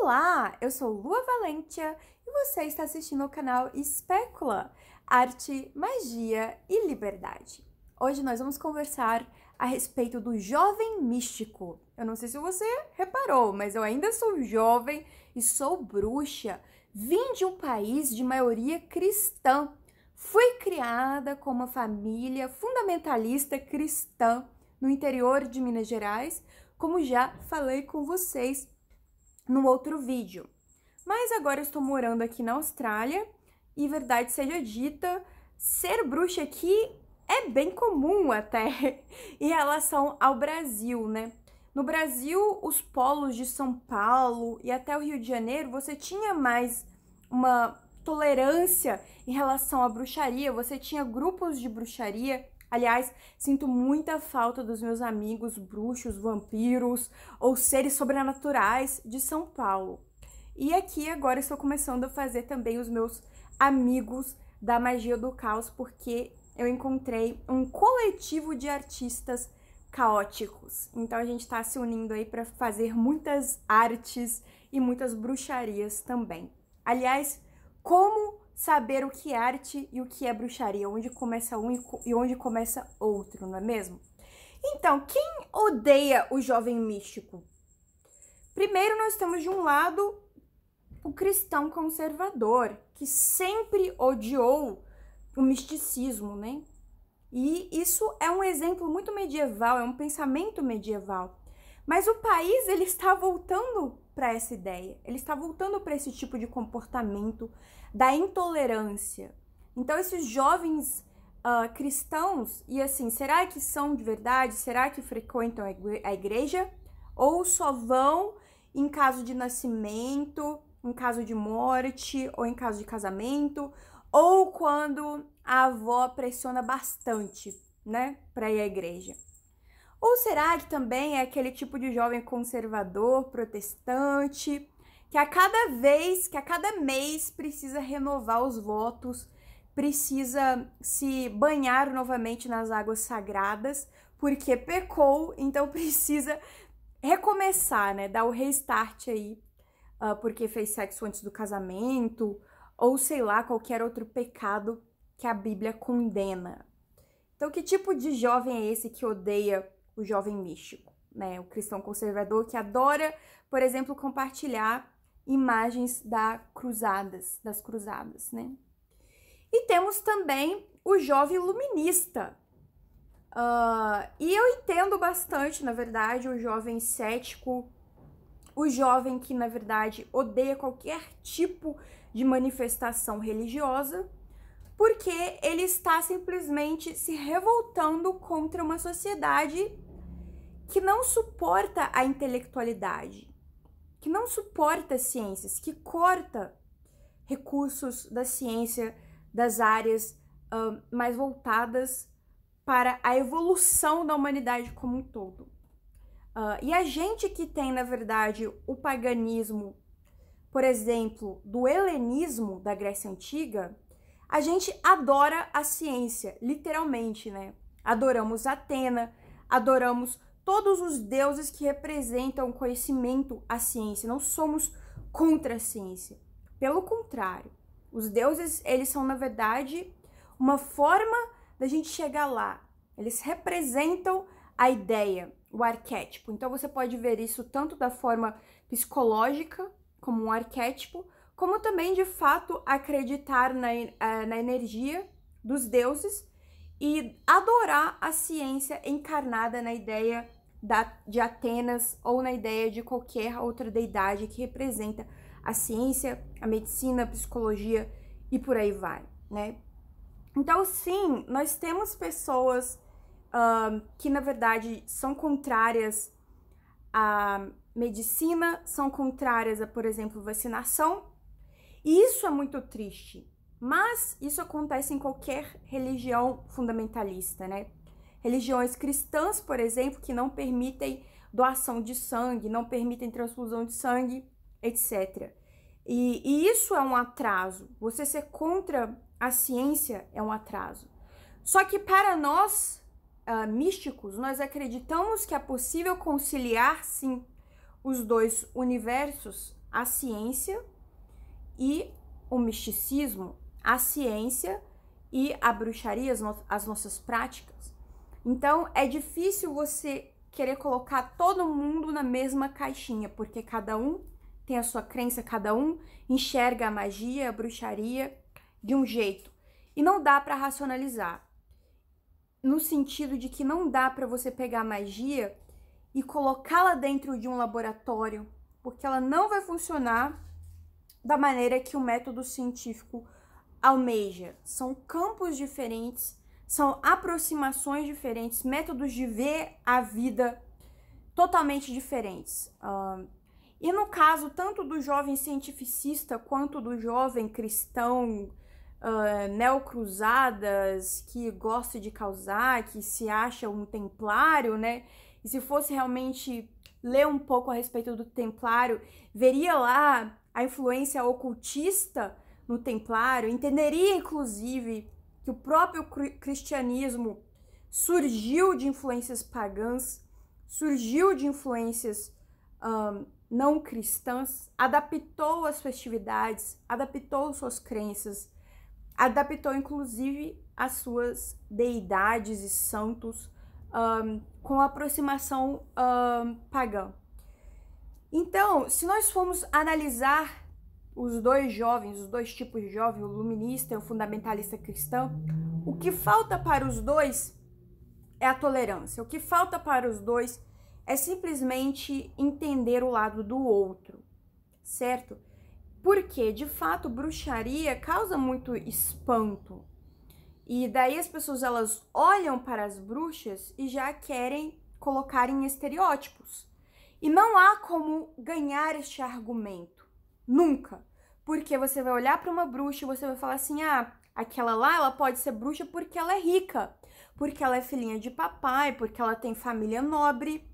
Olá, eu sou Lua Valentia e você está assistindo ao canal Espécula, Arte, Magia e Liberdade. Hoje nós vamos conversar a respeito do jovem místico. Eu não sei se você reparou, mas eu ainda sou jovem e sou bruxa. Vim de um país de maioria cristã. Fui criada com uma família fundamentalista cristã no interior de Minas Gerais, como já falei com vocês no outro vídeo. Mas agora eu estou morando aqui na Austrália e, verdade seja dita, ser bruxa aqui é bem comum até em relação ao Brasil, né? No Brasil, os polos de São Paulo e até o Rio de Janeiro, você tinha mais uma tolerância em relação à bruxaria, você tinha grupos de bruxaria. Aliás, sinto muita falta dos meus amigos bruxos, vampiros ou seres sobrenaturais de São Paulo. E aqui agora estou começando a fazer também os meus amigos da magia do caos, porque eu encontrei um coletivo de artistas caóticos. Então a gente está se unindo aí para fazer muitas artes e muitas bruxarias também. Aliás, como saber o que é arte e o que é bruxaria, onde começa um e onde começa outro, não é mesmo? Então, quem odeia o jovem místico? Primeiro, nós temos de um lado o cristão conservador, que sempre odiou o misticismo, né? E isso é um exemplo muito medieval, é um pensamento medieval. Mas o país, ele está voltando para essa ideia, ele está voltando para esse tipo de comportamento da intolerância. Então, esses jovens cristãos, e assim, será que são de verdade? Será que frequentam a igreja? Ou só vão em caso de nascimento, em caso de morte, ou em caso de casamento, ou quando a avó pressiona bastante, né, para ir à igreja? Ou será que também é aquele tipo de jovem conservador, protestante, que a cada mês precisa renovar os votos, precisa se banhar novamente nas águas sagradas, porque pecou, então precisa recomeçar, né? Dar o restart aí, porque fez sexo antes do casamento, ou sei lá, qualquer outro pecado que a Bíblia condena. Então, que tipo de jovem é esse que odeia o jovem místico, né? O cristão conservador que adora, por exemplo, compartilhar imagens das cruzadas, né? E temos também o jovem iluminista. E eu entendo bastante, na verdade, o jovem cético, o jovem que, na verdade, odeia qualquer tipo de manifestação religiosa, porque ele está simplesmente se revoltando contra uma sociedade que não suporta a intelectualidade, que não suporta ciências, que corta recursos da ciência, das áreas mais voltadas para a evolução da humanidade como um todo. E a gente que tem, na verdade, o paganismo, por exemplo, do helenismo da Grécia Antiga, a gente adora a ciência, literalmente, né? Adoramos Atena, adoramos todos os deuses que representam o conhecimento, a ciência. Não somos contra a ciência. Pelo contrário, os deuses, eles são, na verdade, uma forma da gente chegar lá. Eles representam a ideia, o arquétipo. Então, você pode ver isso tanto da forma psicológica, como um arquétipo, como também, de fato, acreditar na energia dos deuses e adorar a ciência encarnada na ideia de Atenas ou na ideia de qualquer outra deidade que representa a ciência, a medicina, a psicologia e por aí vai, né? Então, sim, nós temos pessoas que, na verdade, são contrárias à medicina, são contrárias a, por exemplo, vacinação, e isso é muito triste, mas isso acontece em qualquer religião fundamentalista, né? Religiões cristãs, por exemplo, que não permitem doação de sangue, não permitem transfusão de sangue, etc. E isso é um atraso. Você ser contra a ciência é um atraso. Só que para nós, místicos, nós acreditamos que é possível conciliar, sim, os dois universos, a ciência e o misticismo, a ciência e a bruxaria, as nossas práticas. Então, é difícil você querer colocar todo mundo na mesma caixinha, porque cada um tem a sua crença, cada um enxerga a magia, a bruxaria de um jeito. E não dá para racionalizar, no sentido de que não dá para você pegar a magia e colocá-la dentro de um laboratório, porque ela não vai funcionar da maneira que o método científico almeja. São campos diferentes, são aproximações diferentes, métodos de ver a vida totalmente diferentes. E no caso, tanto do jovem cientificista quanto do jovem cristão neocruzadas, que gosta de causar, que se acha um templário, né? E se fosse realmente ler um pouco a respeito do templário, veria lá a influência ocultista no templário, entenderia inclusive que o próprio cristianismo surgiu de influências pagãs, surgiu de influências não cristãs, adaptou as festividades, adaptou suas crenças, adaptou inclusive as suas deidades e santos com a aproximação pagã. Então, se nós formos analisar os dois jovens, os dois tipos de jovem, o luminista e o fundamentalista cristão, o que falta para os dois é a tolerância. O que falta para os dois é simplesmente entender o lado do outro, certo? Porque, de fato, bruxaria causa muito espanto. E daí as pessoas, elas olham para as bruxas e já querem colocar em estereótipos. E não há como ganhar este argumento. Nunca. Porque você vai olhar para uma bruxa e você vai falar assim, aquela lá, ela pode ser bruxa porque ela é rica, porque ela é filhinha de papai, porque ela tem família nobre.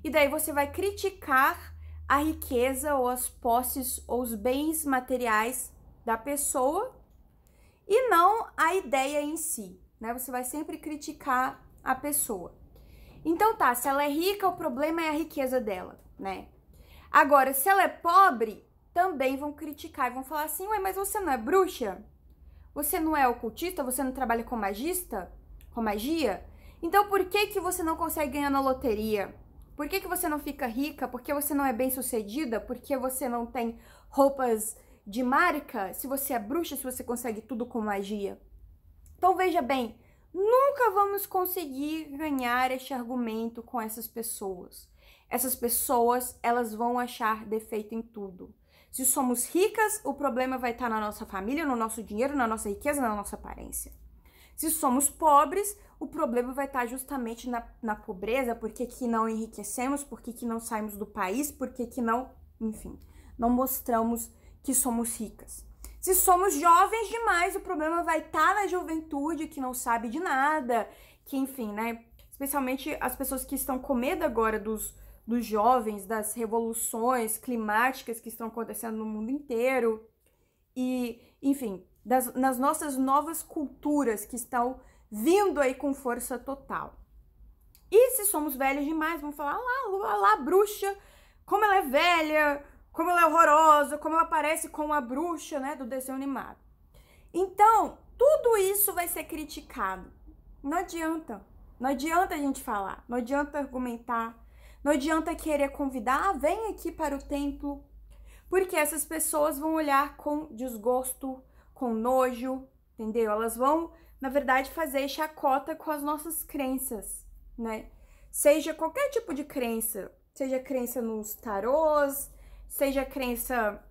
E daí você vai criticar a riqueza ou as posses ou os bens materiais da pessoa e não a ideia em si, né? Você vai sempre criticar a pessoa. Então tá, se ela é rica, o problema é a riqueza dela, né? Agora, se ela é pobre, também vão criticar e vão falar assim, ué, mas você não é bruxa? Você não é ocultista? Você não trabalha com magista? Com magia? Então por que você não consegue ganhar na loteria? Por que você não fica rica? Por que você não é bem-sucedida? Por que você não tem roupas de marca? Se você é bruxa, se você consegue tudo com magia. Então veja bem, nunca vamos conseguir ganhar este argumento com essas pessoas. Essas pessoas, elas vão achar defeito em tudo. Se somos ricas, o problema vai estar na nossa família, no nosso dinheiro, na nossa riqueza, na nossa aparência. Se somos pobres, o problema vai estar justamente na pobreza, porque que não enriquecemos, porque que não saímos do país, porque que não, enfim, não mostramos que somos ricas. Se somos jovens demais, o problema vai estar na juventude, que não sabe de nada, que enfim, né, especialmente as pessoas que estão com medo agora dos jovens, das revoluções climáticas que estão acontecendo no mundo inteiro e, enfim, nas nossas novas culturas que estão vindo aí com força total. E se somos velhos demais, vamos falar, lá, bruxa, como ela é velha, como ela é horrorosa, como ela parece com a bruxa, né, do desenho animado. Então, tudo isso vai ser criticado. Não adianta a gente falar, não adianta argumentar, não adianta querer convidar, vem aqui para o templo, porque essas pessoas vão olhar com desgosto, com nojo, entendeu? Elas vão, na verdade, fazer chacota com as nossas crenças, né? Seja qualquer tipo de crença, seja crença nos tarôs, seja crença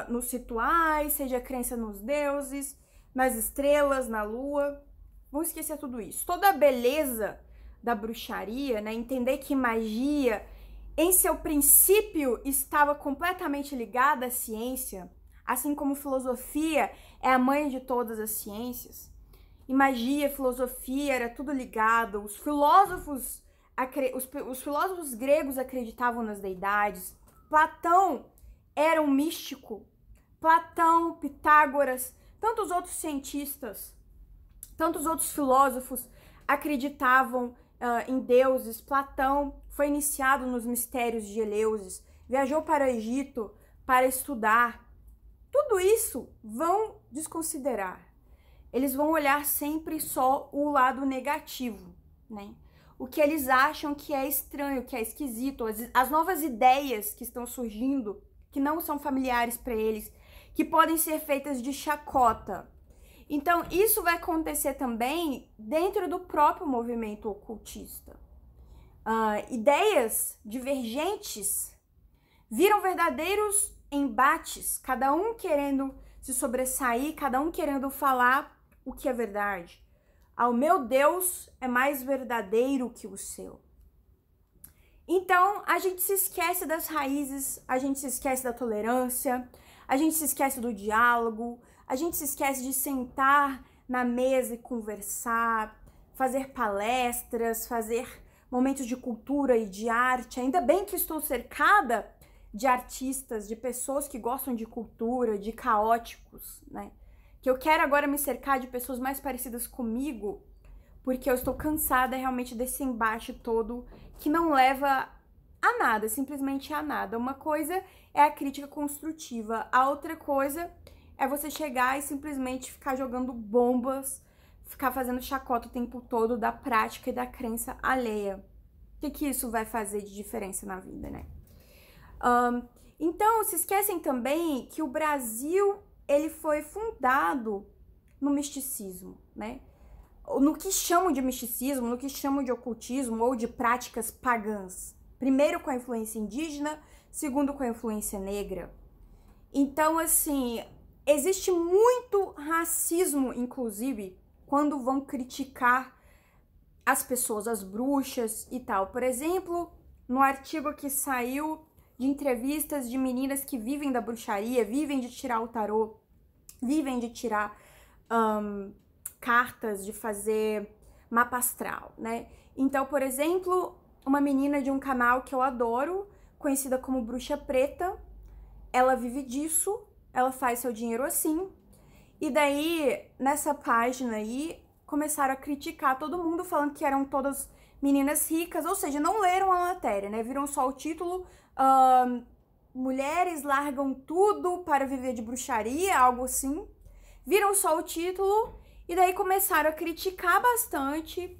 nos rituais, seja crença nos deuses, nas estrelas, na lua. Vamos esquecer tudo isso. Toda a beleza da bruxaria, né? Entender que magia, em seu princípio, estava completamente ligada à ciência, assim como filosofia é a mãe de todas as ciências. E magia, filosofia, era tudo ligado. Os filósofos gregos acreditavam nas deidades. Platão era um místico. Platão, Pitágoras, tantos outros cientistas, tantos outros filósofos acreditavam em deuses. Platão foi iniciado nos mistérios de Eleusis, viajou para o Egito para estudar, tudo isso vão desconsiderar. Eles vão olhar sempre só o lado negativo, né? O que eles acham que é estranho, que é esquisito, as novas ideias que estão surgindo, que não são familiares para eles, que podem ser feitas de chacota. Então, isso vai acontecer também dentro do próprio movimento ocultista. Ideias divergentes viram verdadeiros embates, cada um querendo se sobressair, cada um querendo falar o que é verdade. O meu Deus é mais verdadeiro que o seu. Então, a gente se esquece das raízes, a gente se esquece da tolerância, a gente se esquece do diálogo, a gente se esquece de sentar na mesa e conversar, fazer palestras, fazer momentos de cultura e de arte. Ainda bem que estou cercada de artistas, de pessoas que gostam de cultura, de caóticos, né? Que eu quero agora me cercar de pessoas mais parecidas comigo, porque eu estou cansada realmente desse embate todo que não leva a nada, simplesmente a nada. Uma coisa é a crítica construtiva, a outra coisa é você chegar e simplesmente ficar jogando bombas, ficar fazendo chacota o tempo todo da prática e da crença alheia. O que isso vai fazer de diferença na vida, né? Então, se esquecem também que o Brasil, ele foi fundado no misticismo, né? No que chamam de misticismo, no que chamam de ocultismo ou de práticas pagãs. Primeiro com a influência indígena, segundo com a influência negra. Então, assim, existe muito racismo, inclusive, quando vão criticar as pessoas, as bruxas e tal. Por exemplo, no artigo que saiu de entrevistas de meninas que vivem da bruxaria, vivem de tirar o tarô, vivem de tirar cartas, de fazer mapa astral, né? Então, por exemplo, uma menina de um canal que eu adoro, conhecida como Bruxa Preta, ela vive disso, ela faz seu dinheiro assim, e daí, nessa página aí, começaram a criticar todo mundo, falando que eram todas meninas ricas, ou seja, não leram a matéria, né? Viram só o título, mulheres largam tudo para viver de bruxaria, algo assim. Viram só o título e daí começaram a criticar bastante,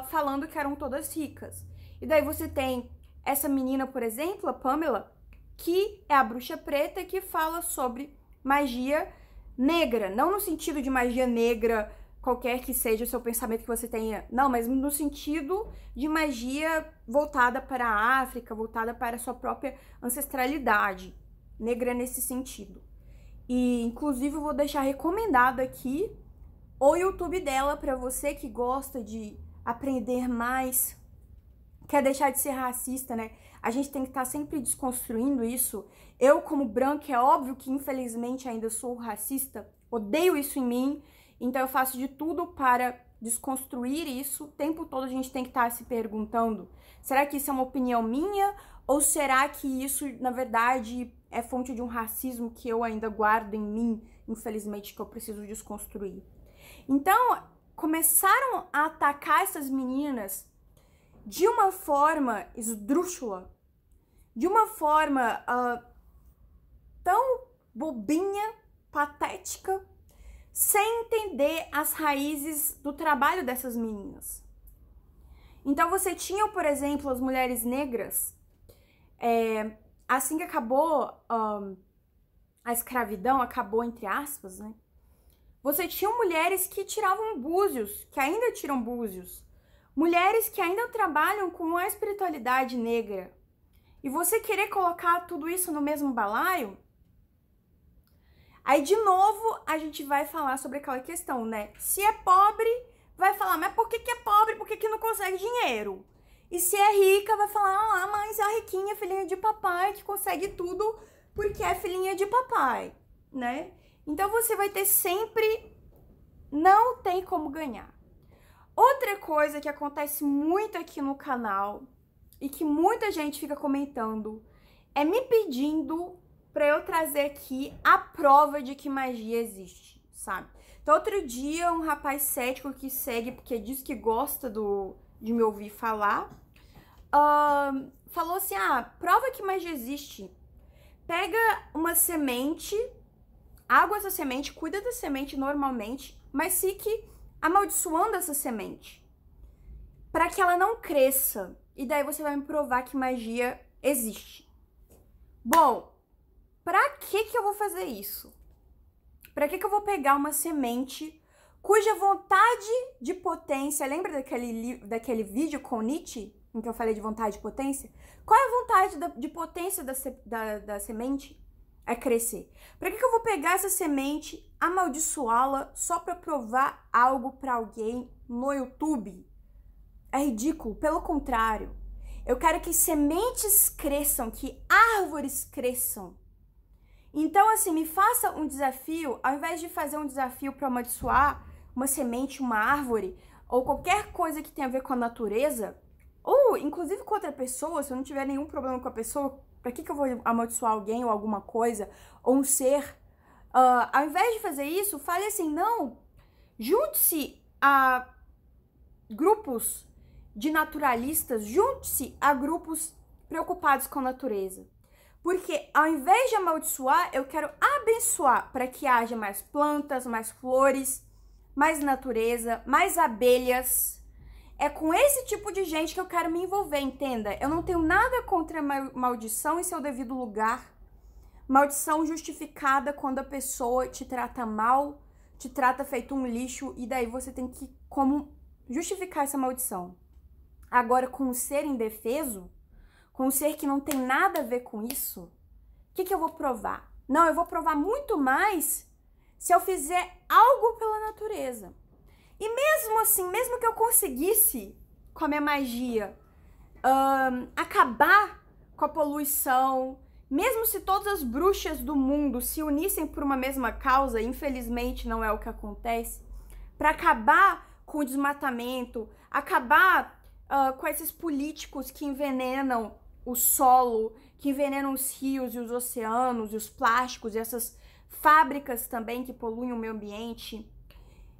falando que eram todas ricas. E daí você tem essa menina, por exemplo, a Pamela, que é a bruxa preta, que fala sobre magia negra, não no sentido de magia negra, qualquer que seja o seu pensamento que você tenha, não, mas no sentido de magia voltada para a África, voltada para a sua própria ancestralidade, negra nesse sentido. E, inclusive, eu vou deixar recomendado aqui o YouTube dela para você que gosta de aprender mais, quer deixar de ser racista, né? A gente tem que estar sempre desconstruindo isso. Eu, como branca, é óbvio que, infelizmente, ainda sou racista, odeio isso em mim, então eu faço de tudo para desconstruir isso. O tempo todo a gente tem que estar se perguntando, será que isso é uma opinião minha? Ou será que isso, na verdade, é fonte de um racismo que eu ainda guardo em mim, infelizmente, que eu preciso desconstruir? Então, começaram a atacar essas meninas de uma forma esdrúxula, de uma forma tão bobinha, patética, sem entender as raízes do trabalho dessas meninas. Então você tinha, por exemplo, as mulheres negras, assim que acabou a escravidão, acabou entre aspas, né? Você tinha mulheres que tiravam búzios, que ainda tiram búzios, mulheres que ainda trabalham com a espiritualidade negra. E você querer colocar tudo isso no mesmo balaio? Aí, de novo, a gente vai falar sobre aquela questão, né? Se é pobre, vai falar, mas por que é pobre? Por que não consegue dinheiro? E se é rica, vai falar, mas a riquinha, filhinha de papai, que consegue tudo porque é filhinha de papai, né? Então, você vai ter sempre... Não tem como ganhar. Outra coisa que acontece muito aqui no canal e que muita gente fica comentando é me pedindo para eu trazer aqui a prova de que magia existe, sabe? Então, outro dia, um rapaz cético que segue, porque diz que gosta de me ouvir falar, falou assim, prova que magia existe. pega uma semente, água essa semente, cuida da semente normalmente, mas fique amaldiçoando essa semente para que ela não cresça. E daí você vai me provar que magia existe. Bom, pra que eu vou fazer isso? Pra que eu vou pegar uma semente cuja vontade de potência... Lembra daquele vídeo com Nietzsche, em que eu falei de vontade de potência? Qual é a vontade de potência da semente? É crescer. Pra que eu vou pegar essa semente, amaldiçoá-la só pra provar algo pra alguém no YouTube? É ridículo, pelo contrário. Eu quero que sementes cresçam, que árvores cresçam. Então, assim, me faça um desafio, ao invés de fazer um desafio para amaldiçoar uma semente, uma árvore, ou qualquer coisa que tenha a ver com a natureza, ou inclusive com outra pessoa, se eu não tiver nenhum problema com a pessoa, para que eu vou amaldiçoar alguém ou alguma coisa, ou um ser? Ao invés de fazer isso, fale assim, não, junte-se a grupos de naturalistas, junte-se a grupos preocupados com a natureza. Porque ao invés de amaldiçoar, eu quero abençoar para que haja mais plantas, mais flores, mais natureza, mais abelhas. É com esse tipo de gente que eu quero me envolver, entenda? Eu não tenho nada contra maldição em seu devido lugar. Maldição justificada quando a pessoa te trata mal, te trata feito um lixo, e daí você tem que como justificar essa maldição. Agora, com o ser indefeso, com um ser que não tem nada a ver com isso, o que eu vou provar? Não, eu vou provar muito mais se eu fizer algo pela natureza. E mesmo assim, mesmo que eu conseguisse, com a minha magia, acabar com a poluição, mesmo se todas as bruxas do mundo se unissem por uma mesma causa, infelizmente não é o que acontece, para acabar com o desmatamento, acabar com esses políticos que envenenam o solo, que envenenam os rios e os oceanos e os plásticos e essas fábricas também que poluem o meio ambiente.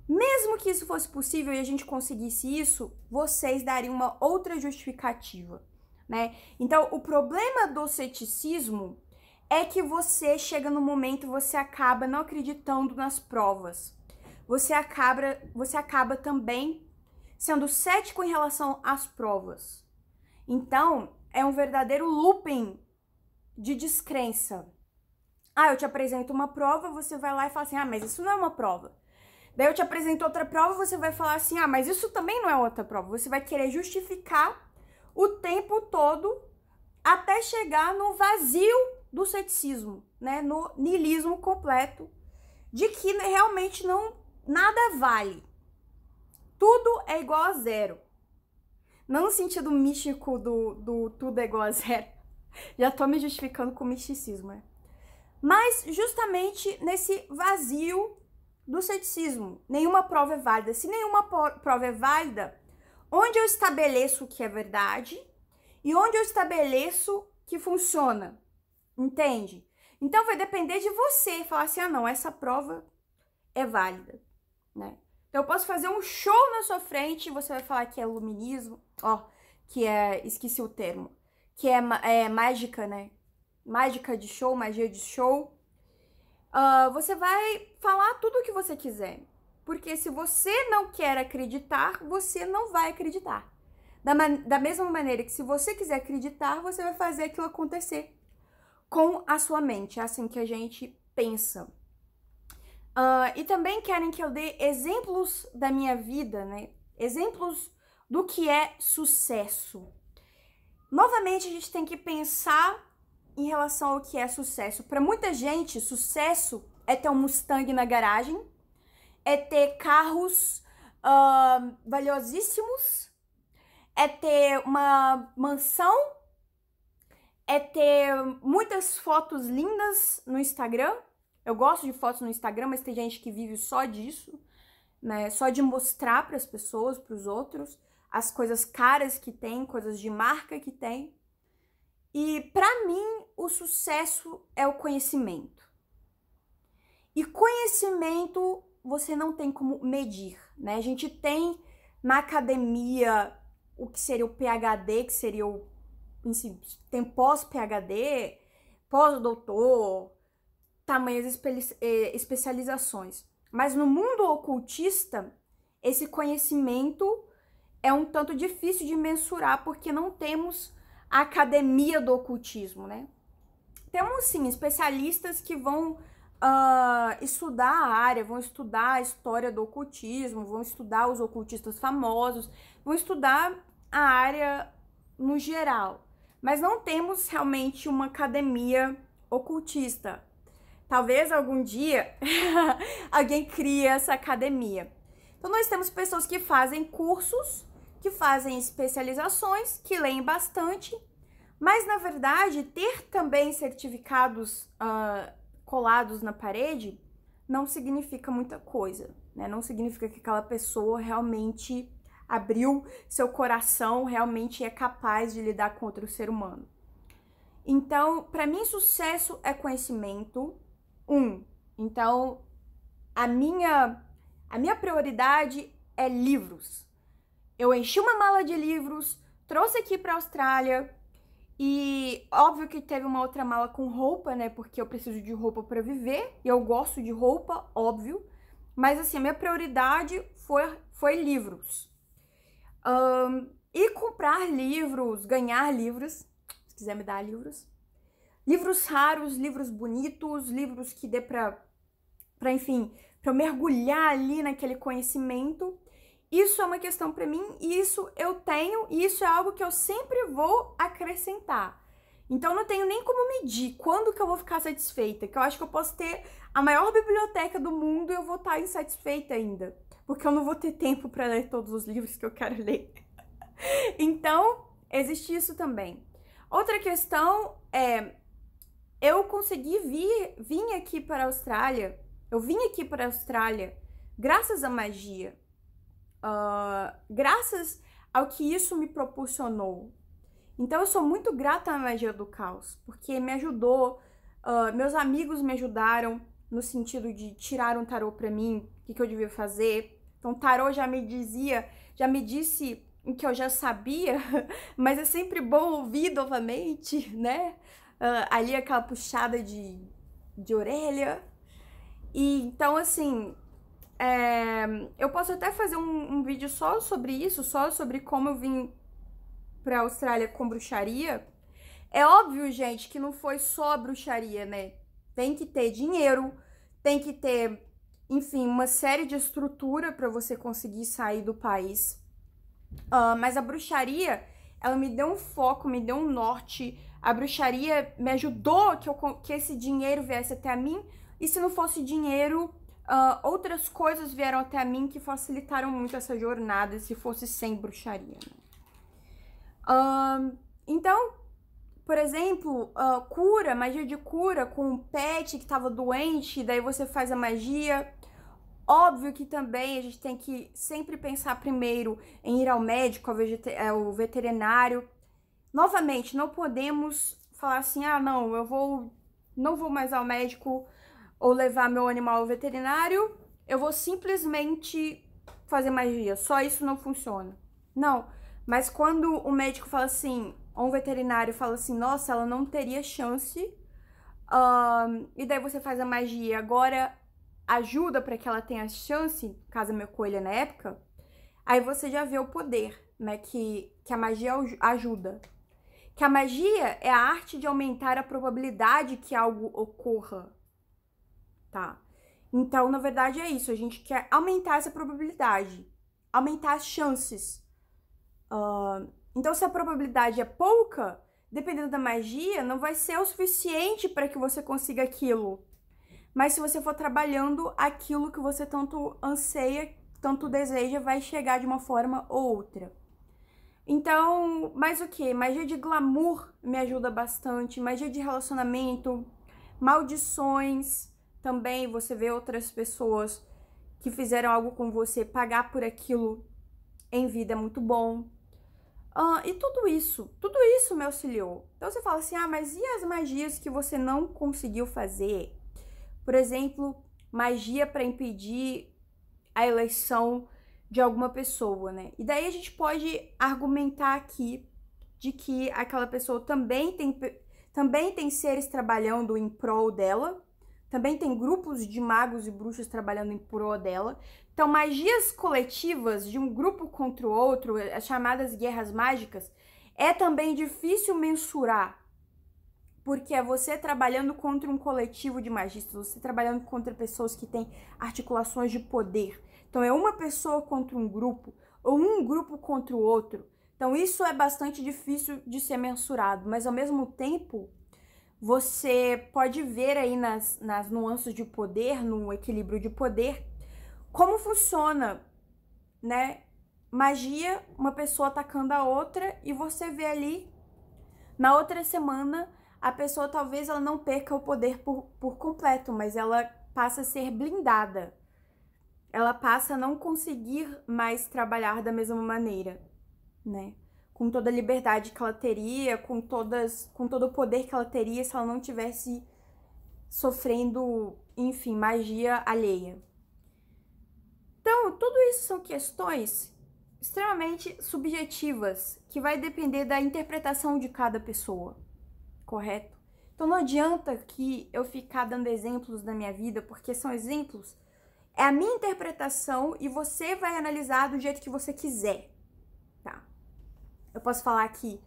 Mesmo que isso fosse possível e a gente conseguisse isso, vocês dariam uma outra justificativa, né? Então, o problema do ceticismo é que você chega no momento, você acaba não acreditando nas provas. Você acaba também sendo cético em relação às provas. Então, é um verdadeiro looping de descrença. Eu te apresento uma prova, você vai lá e fala assim, mas isso não é uma prova. Daí eu te apresento outra prova, você vai falar assim, mas isso também não é outra prova. Você vai querer justificar o tempo todo até chegar no vazio do ceticismo, né? No niilismo completo, de que realmente nada vale. Tudo é igual a zero. Não no sentido místico do tudo é igual a zero. Já tô me justificando com misticismo, né? Mas justamente nesse vazio do ceticismo. Nenhuma prova é válida. Se nenhuma prova é válida, onde eu estabeleço o que é verdade e onde eu estabeleço que funciona? Entende? Então vai depender de você falar assim, não, essa prova é válida, né? Então eu posso fazer um show na sua frente e você vai falar que é iluminismo, que é, esqueci o termo, que é mágica, né? Mágica de show, magia de show. Você vai falar tudo o que você quiser. Porque se você não quer acreditar, você não vai acreditar. Da mesma maneira que se você quiser acreditar, você vai fazer aquilo acontecer com a sua mente. É assim que a gente pensa. E também querem que eu dê exemplos da minha vida, né? Exemplos do que é sucesso. Novamente, a gente tem que pensar em relação ao que é sucesso. Para muita gente, sucesso é ter um Mustang na garagem, é ter carros valiosíssimos, é ter uma mansão, é ter muitas fotos lindas no Instagram. Eu gosto de fotos no Instagram, mas tem gente que vive só disso, né? Só de mostrar para as pessoas, para os outros, as coisas caras que tem, coisas de marca que tem. E para mim, o sucesso é o conhecimento. E conhecimento você não tem como medir, né? A gente tem na academia o que seria o PhD, que seria tem pós-PhD, pós-doutor, tamanhas especializações. Mas no mundo ocultista, esse conhecimento é um tanto difícil de mensurar, porque não temos a academia do ocultismo, né? Temos, sim, especialistas que vão estudar a área, vão estudar a história do ocultismo, vão estudar os ocultistas famosos, vão estudar a área no geral. Mas não temos realmente uma academia ocultista. Talvez algum dia alguém crie essa academia. Então nós temos pessoas que fazem cursos, que fazem especializações, que leem bastante, mas na verdade ter também certificados colados na parede não significa muita coisa, né? Não significa que aquela pessoa realmente abriu seu coração, realmente é capaz de lidar com outro ser humano. Então, para mim, sucesso é conhecimento. Então, a minha prioridade é livros. Eu enchi uma mala de livros, trouxe aqui para a Austrália e óbvio que teve uma outra mala com roupa, né? Porque eu preciso de roupa para viver e eu gosto de roupa, óbvio. Mas assim, a minha prioridade foi livros. E comprar livros, ganhar livros, se quiser me dar livros. Livros raros, livros bonitos, livros que dê pra eu mergulhar ali naquele conhecimento. Isso é uma questão para mim, e isso eu tenho, e isso é algo que eu sempre vou acrescentar. Então não tenho nem como medir quando que eu vou ficar satisfeita, que eu acho que eu posso ter a maior biblioteca do mundo e eu vou estar insatisfeita ainda, porque eu não vou ter tempo para ler todos os livros que eu quero ler. Então, existe isso também. Outra questão é, eu consegui vir aqui para a Austrália, eu vim aqui para a Austrália graças à magia, graças ao que isso me proporcionou. Então eu sou muito grata à magia do caos, porque me ajudou, meus amigos me ajudaram no sentido de tirar um tarô para mim, o que eu devia fazer. Então o tarô já me disse o que eu já sabia, mas é sempre bom ouvir novamente, né? Ali aquela puxada de orelha. E então, assim, eu posso até fazer um vídeo só sobre isso, só sobre como eu vim pra Austrália com bruxaria. É óbvio, gente, que não foi só bruxaria, né? Tem que ter dinheiro, tem que ter, enfim, uma série de estrutura para você conseguir sair do país. Mas a bruxaria, ela me deu um foco, me deu um norte. A bruxaria me ajudou que esse dinheiro viesse até mim. E se não fosse dinheiro, outras coisas vieram até mim que facilitaram muito essa jornada, se fosse sem bruxaria. Então, por exemplo, magia de cura com um pet que estava doente, daí você faz a magia. Óbvio que também a gente tem que sempre pensar primeiro em ir ao médico, ao veterinário. Novamente, não podemos falar assim, não, não vou mais ao médico ou levar meu animal ao veterinário, eu vou simplesmente fazer magia. Só isso não funciona. Não, mas quando o médico fala assim, ou um veterinário fala assim, nossa, ela não teria chance, e daí você faz a magia, agora ajuda para que ela tenha chance, caso a minha coelha na época, aí você já vê o poder, né, que a magia ajuda. Que a magia é a arte de aumentar a probabilidade que algo ocorra, tá? Então, na verdade, é isso. A gente quer aumentar essa probabilidade, aumentar as chances. Então, se a probabilidade é pouca, dependendo da magia, não vai ser o suficiente para que você consiga aquilo. Mas se você for trabalhando, aquilo que você tanto anseia, tanto deseja, vai chegar de uma forma ou outra. Então, mais o que? Magia de glamour me ajuda bastante, magia de relacionamento, maldições, também você vê outras pessoas que fizeram algo com você, pagar por aquilo em vida é muito bom. E tudo isso me auxiliou. Então você fala assim, mas e as magias que você não conseguiu fazer? Por exemplo, magia para impedir a eleição de alguma pessoa, né? E daí a gente pode argumentar aqui de que aquela pessoa também também tem seres trabalhando em prol dela, também tem grupos de magos e bruxas trabalhando em prol dela. Então, magias coletivas de um grupo contra o outro, as chamadas guerras mágicas, é também difícil mensurar, porque é você trabalhando contra um coletivo de magistas, você trabalhando contra pessoas que têm articulações de poder. Então, é uma pessoa contra um grupo, ou um grupo contra o outro. Então, isso é bastante difícil de ser mensurado, mas ao mesmo tempo, você pode ver aí nas nuances de poder, no equilíbrio de poder, como funciona, né? Magia, uma pessoa atacando a outra, e você vê ali, na outra semana, a pessoa talvez ela não perca o poder por completo, mas ela passa a ser blindada. Ela passa a não conseguir mais trabalhar da mesma maneira, né? Com toda a liberdade que ela teria, com todo o poder que ela teria se ela não tivesse sofrendo, enfim, magia alheia. Então, tudo isso são questões extremamente subjetivas, que vai depender da interpretação de cada pessoa, correto? Então não adianta que eu ficar dando exemplos da minha vida, porque são exemplos, é a minha interpretação e você vai analisar do jeito que você quiser, tá? Eu posso falar aqui,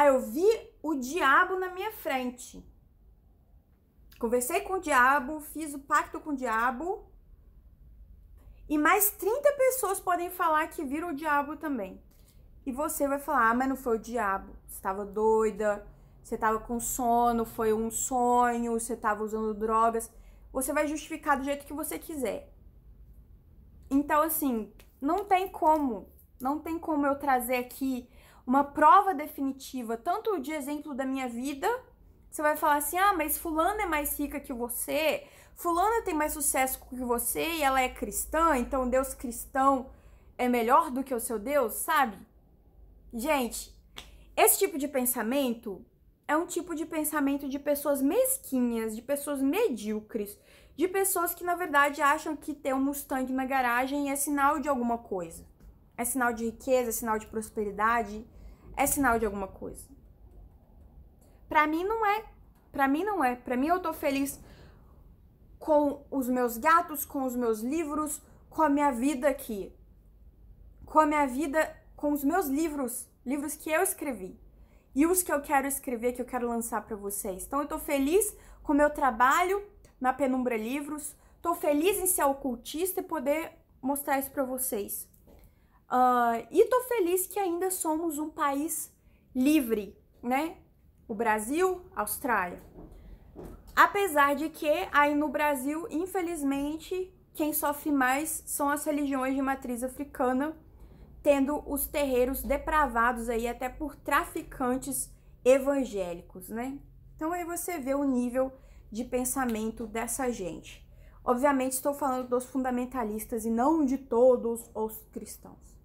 eu vi o diabo na minha frente. Conversei com o diabo, fiz o pacto com o diabo, e mais 30 pessoas podem falar que viram o diabo também. E você vai falar, mas não foi o diabo, você estava doida, você estava com sono, foi um sonho, você estava usando drogas. Você vai justificar do jeito que você quiser. Então, assim, não tem como eu trazer aqui uma prova definitiva, tanto de exemplo da minha vida, você vai falar assim, mas fulana é mais rica que você, fulana tem mais sucesso que você e ela é cristã, então Deus cristão é melhor do que o seu Deus, sabe? Gente, esse tipo de pensamento é um tipo de pensamento de pessoas mesquinhas, de pessoas medíocres, de pessoas que, na verdade, acham que ter um Mustang na garagem é sinal de alguma coisa. É sinal de riqueza, é sinal de prosperidade, é sinal de alguma coisa. Pra mim não é. Pra mim não é. Pra mim eu tô feliz com os meus gatos, com os meus livros, com a minha vida aqui. Com a minha vida, com os meus livros que eu escrevi. E os que eu quero escrever, que eu quero lançar pra vocês. Então eu tô feliz com o meu trabalho na Penumbra Livros. Tô feliz em ser ocultista e poder mostrar isso pra vocês. E tô feliz que ainda somos um país livre, né? O Brasil, Austrália. Apesar de que aí no Brasil, infelizmente, quem sofre mais são as religiões de matriz africana, tendo os terreiros depravados aí até por traficantes evangélicos, né? Então aí você vê o nível de pensamento dessa gente. Obviamente estou falando dos fundamentalistas e não de todos os cristãos.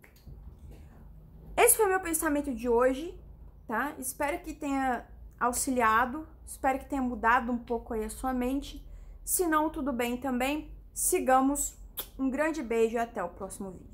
Esse foi o meu pensamento de hoje, tá? Espero que tenha auxiliado, espero que tenha mudado um pouco aí a sua mente. Se não, tudo bem também. Sigamos. Um grande beijo e até o próximo vídeo.